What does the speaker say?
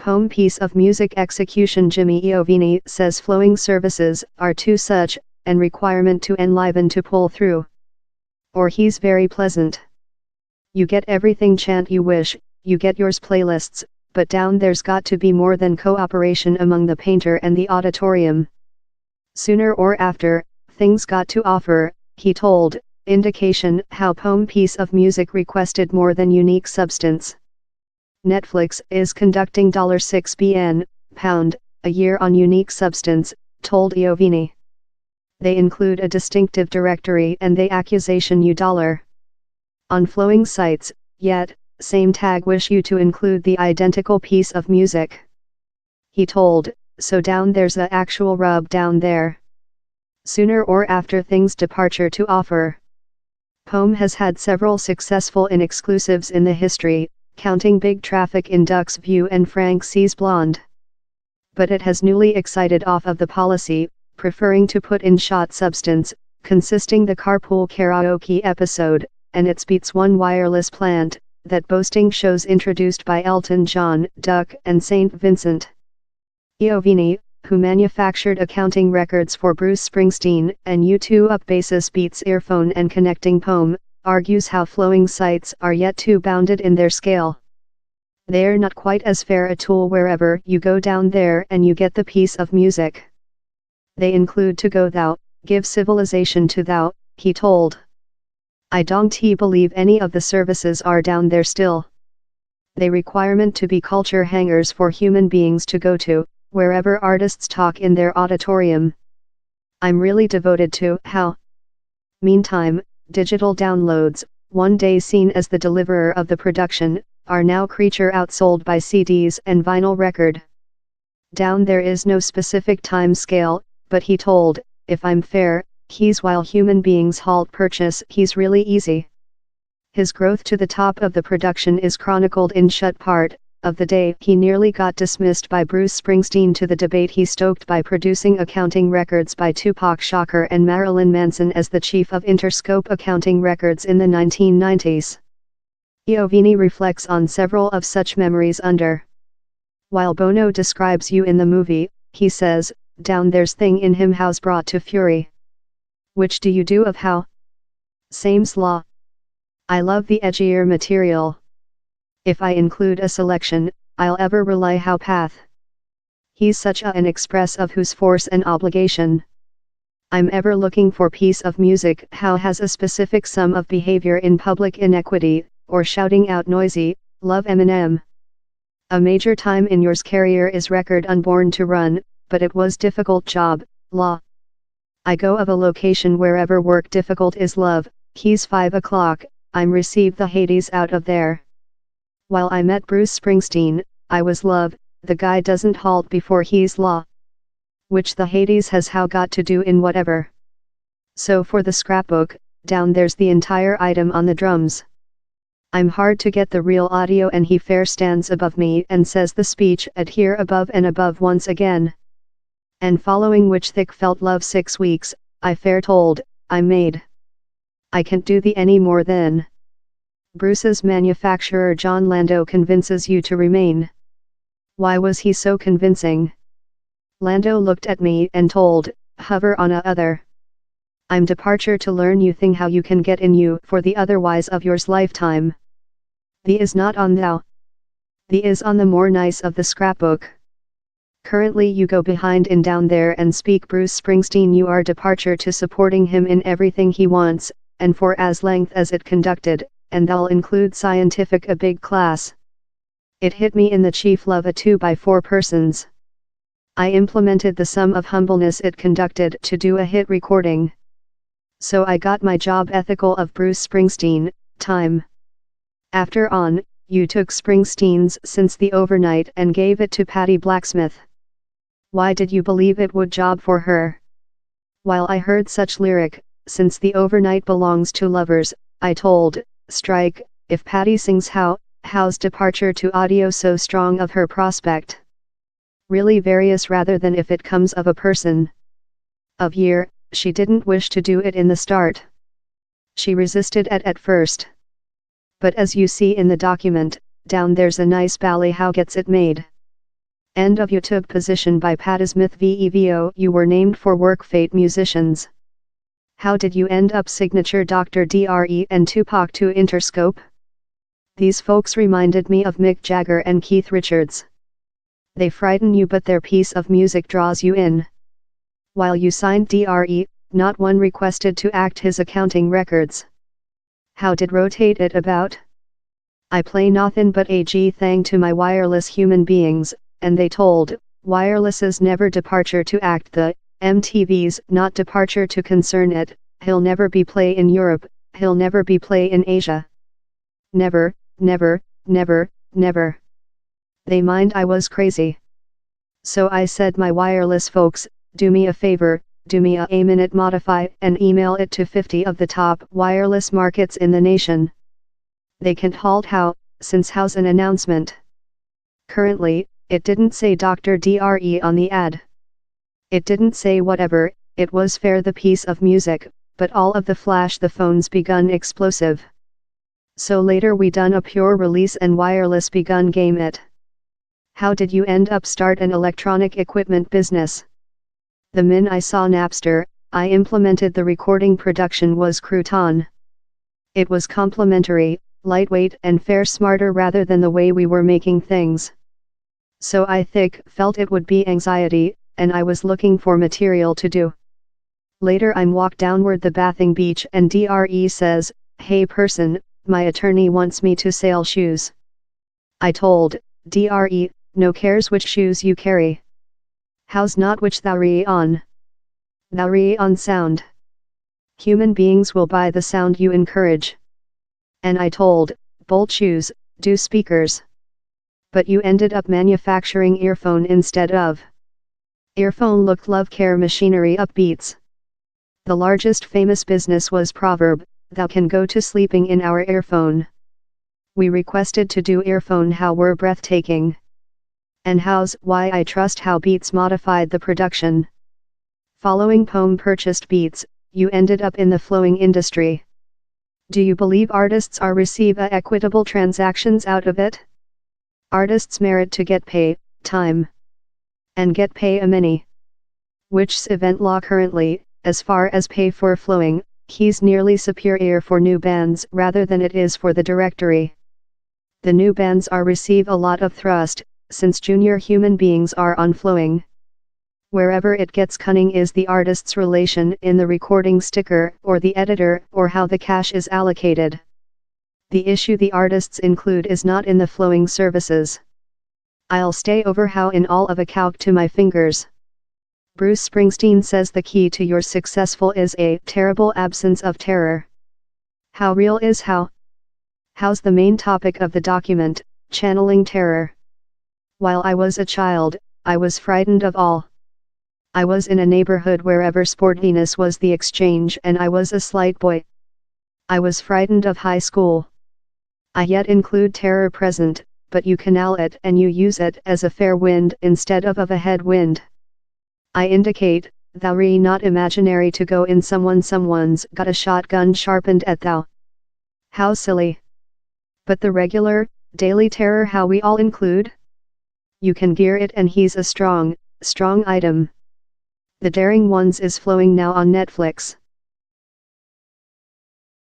Pome piece of music execution. Jimmy Iovine says flowing services are too such an requirement to enliven to pull through. Or he's very pleasant. You get everything chant you wish, you get yours playlists, but down there's got to be more than cooperation among the painter and the auditorium. Sooner or after, things got to offer, he told, indication how Pome piece of music requested more than unique substance. Netflix is conducting $6 billion a year on unique substance, told Iovine. They include a distinctive directory and the accusation $. On flowing sites, yet, same tag wish you to include the identical piece of music. He told, so down there's a actual rub down there. Sooner or after things departure to offer. Pome has had several successful in-exclusives in the history, counting big traffic in Duck's View and Frank C's Blonde. But it has newly excited off of the policy, preferring to put in shot substance, consisting the carpool karaoke episode, and its Beats One wireless plant, that boasting shows introduced by Elton John, Duck and St. Vincent. Iovine, who manufactured accounting records for Bruce Springsteen and U2 up bassist Beats earphone and connecting Pome, argues how flowing sites are yet too bounded in their scale. They're not quite as fair a tool wherever you go down there and you get the piece of music. They include to go thou, give civilization to thou, he told. I don't believe any of the services are down there still. They requirement to be culture hangers for human beings to go to, wherever artists talk in their auditorium. I'm really devoted to how. Meantime, digital downloads, one day seen as the deliverer of the production, are now creature outsold by CDs and vinyl record. Down there is no specific time scale, but he told, if I'm fair, he's while human beings halt purchase, he's really easy. His growth to the top of the production is chronicled in Shut Part of the day he nearly got dismissed by Bruce Springsteen to the debate he stoked by producing accounting records by Tupac Shakur and Marilyn Manson as the chief of Interscope Accounting Records in the 1990s. Iovine reflects on several of such memories under. While Bono describes you in the movie, he says, down there's thing in him how's brought to fury. Which do you do of how? Same's law. I love the edgier material. If I include a selection, I'll ever rely how path. He's such an express of whose force and obligation. I'm ever looking for piece of music how has a specific sum of behavior in public inequity, or shouting out noisy, love Eminem. A major time in yours career is record unborn to run, but it was difficult job, law. I go of a location wherever work difficult is love, he's 5 o'clock, I'm receive the Hades out of there. While I met Bruce Springsteen, I was love, the guy doesn't halt before he's law. Which the Hades has how got to do in whatever. So for the scrapbook, down there's the entire item on the drums. I'm hard to get the real audio and he fair stands above me and says the speech at here above and above once again. And following which thick felt love 6 weeks, I fair told, I'm made. I can't do the any more than. Bruce's manufacturer John Lando convinces you to remain. Why was he so convincing? Lando looked at me and told, hover on a other. I'm departure to learn you thing how you can get in you for the otherwise of yours lifetime. The is not on thou. The is on the more nice of the scrapbook. Currently you go behind in down there and speak Bruce Springsteen you are departure to supporting him in everything he wants, and for as length as it conducted, and they'll include scientific a big class. It hit me in the chief love a 2x4 persons. I implemented the sum of humbleness it conducted to do a hit recording. So I got my job ethical of Bruce Springsteen, time. After on, you took Springsteen's Since the Overnight and gave it to Patty Blacksmith. Why did you believe it would job for her? While I heard such lyric, Since the Overnight belongs to lovers, I told, strike, if Patty sings how's departure to audio so strong of her prospect? Really various rather than if it comes of a person. Of year, she didn't wish to do it in the start. She resisted at first. But as you see in the document, down there's a nice bally how gets it made. End of YouTube position by Pattismith VEVO. You were named for Work Fate Musicians. How did you end up signature Dr. Dre and Tupac to Interscope? These folks reminded me of Mick Jagger and Keith Richards. They frighten you but their piece of music draws you in. While you signed Dre, not one requested to act his accounting records. How did rotate it about? I play nothin' but a G thing to my wireless human beings, and they told, wireless's never departure to act the, MTV's not departure to concern it, he'll never be play in Europe, he'll never be play in Asia. Never, never, never, never. They mind I was crazy. So I said my wireless folks, do me a favor, do me a minute modify and email it to 50 of the top wireless markets in the nation. They can't halt how, since how's an announcement. Currently, it didn't say Dr. Dre on the ad. It didn't say whatever, it was fair the piece of music, but all of the flash the phones begun explosive. So later we done a pure release and wireless begun game it. How did you end up start an electronic equipment business? The min I saw Napster, I implemented the recording production was crouton. It was complimentary, lightweight and fair smarter rather than the way we were making things. So I felt it would be anxiety, and I was looking for material to do. Later I'm walked downward the bathing beach and Dre says, hey person, my attorney wants me to sell shoes. I told, Dre, no cares which shoes you carry. How's not which thou re on? Thou re on sound. Human beings will buy the sound you encourage. And I told, bolt shoes, do speakers. But you ended up manufacturing earphone instead of. Earphone looked love care machinery upbeats. The largest famous business was proverb, thou can go to sleeping in our earphone. We requested to do earphone how were breathtaking. And how's why I trust how Beats modified the production. Following Pome purchased Beats, you ended up in the flowing industry. Do you believe artists are receive a equitable transactions out of it? Artists merit to get pay, time. And get pay a many. Which's event law currently, as far as pay for flowing, he's nearly superior for new bands rather than it is for the directory. The new bands are receive a lot of thrust, since junior human beings are on flowing. Wherever it gets cunning is the artist's relation in the recording sticker or the editor or how the cash is allocated. The issue the artists include is not in the flowing services. I'll stay over how in all of a calc to my fingers. Bruce Springsteen says the key to your successful is a terrible absence of terror. How real is how? How's the main topic of the document, channeling terror. While I was a child, I was frightened of all. I was in a neighborhood wherever sportiness was the exchange and I was a slight boy. I was frightened of high school. I yet include terror present, but you canal it and you use it as a fair wind instead of a headwind. I indicate, thou re not imaginary to go in someone's got a shotgun sharpened at thou. How silly. But the regular, daily terror how we all include? You can gear it and he's a strong item. The Daring Ones is flowing now on Netflix.